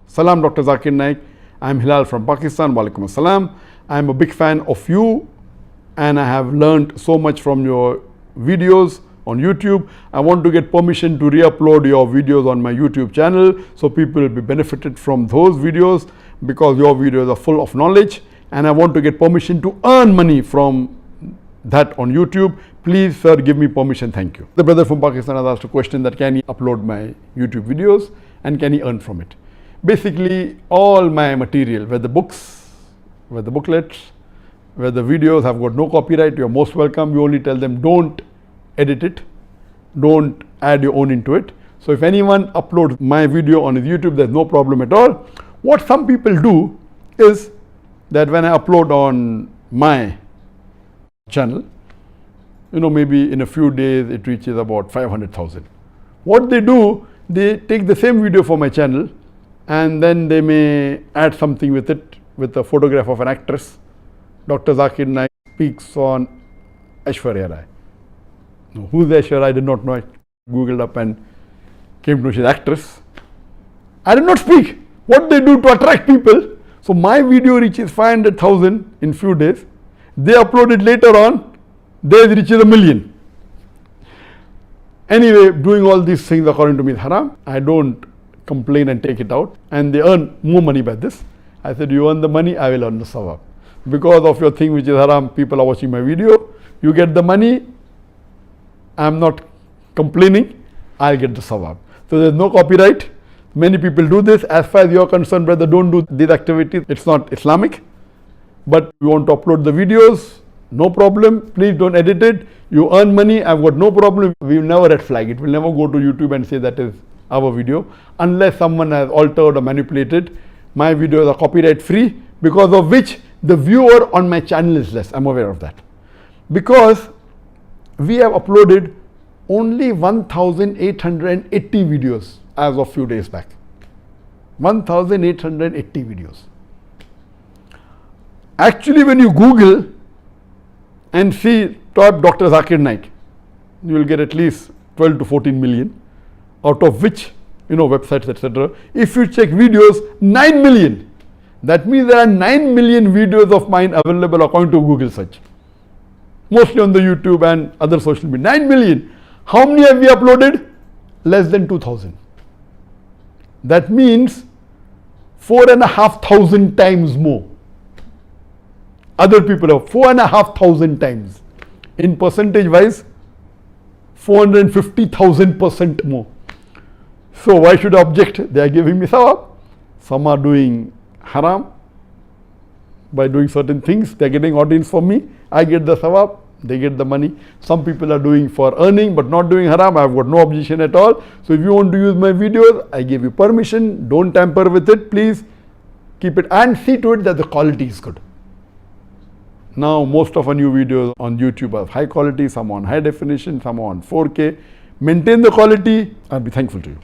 Salam, Dr. Zakir Naik. I'm Hilal from Pakistan. Walaikum assalam. I'm a big fan of you and I have learned so much from your videos on YouTube. I want to get permission to re-upload your videos on my YouTube channel so people will be benefited from those videos because your videos are full of knowledge, and I want to get permission to earn money from that on YouTube. Please, sir, give me permission. Thank you. The brother from Pakistan has asked a question that can he upload my YouTube videos and can he earn from it? Basically, all my material, whether books, whether booklets, whether videos have got no copyright, you're most welcome. We only tell them don't edit it, don't add your own into it. So if anyone uploads my video on his YouTube, there's no problem at all. What some people do is that when I upload on my channel, maybe in a few days it reaches about 500,000. What they do, they take the same video for my channel and then they may add something with it, with a photograph of an actress. Dr. Zakir Naik speaks on Aishwarya Rai. No, who's Aishwarya Rai? I did not know. I googled up and came to know she's an actress. I did not speak. What they do to attract people. So my video reaches 500,000 in few days. They upload it later on, theirs reaches 1 million. Anyway, doing all these things according to me is haram. I don't complain and take it out, and they earn more money by this. I said, you earn the money, I will earn the sawab. Because of your thing which is haram, people are watching my video, you get the money, I'm not complaining, I'll get the sawab. So there's no copyright. Many people do this. As far as you're concerned, brother, don't do these activities. It's not Islamic. But you want to upload the videos, no problem. Please don't edit it. You earn money, I've got no problem. We will never red flag it. We'll never go to YouTube and say that is our video. Unless someone has altered or manipulated. My videos are copyright free, because of which the viewer on my channel is less. I'm aware of that. Because we have uploaded only 1,880 videos as of few days back. 1,880 videos. Actually, when you Google and see top Dr. Zakir Naik, you will get at least 12 to 14 million, out of which, websites, etc. If you check videos, 9 million. That means there are 9 million videos of mine available according to Google search. Mostly on the YouTube and other social media. 9 million. How many have we uploaded? Less than 2,000. That means 4,500 times more. Other people have 4,500 times. In percentage wise, 450,000% more. So why should I object? They are giving me sawab. Some are doing haram by doing certain things. They are getting audience for me. I get the sawab. They get the money. Some people are doing for earning but not doing haram. I have got no objection at all. So if you want to use my videos, I give you permission. Don't tamper with it. Please keep it and see to it that the quality is good. Now most of our new videos on YouTube are high quality, some on high definition, some on 4K. Maintain the quality. I'll be thankful to you.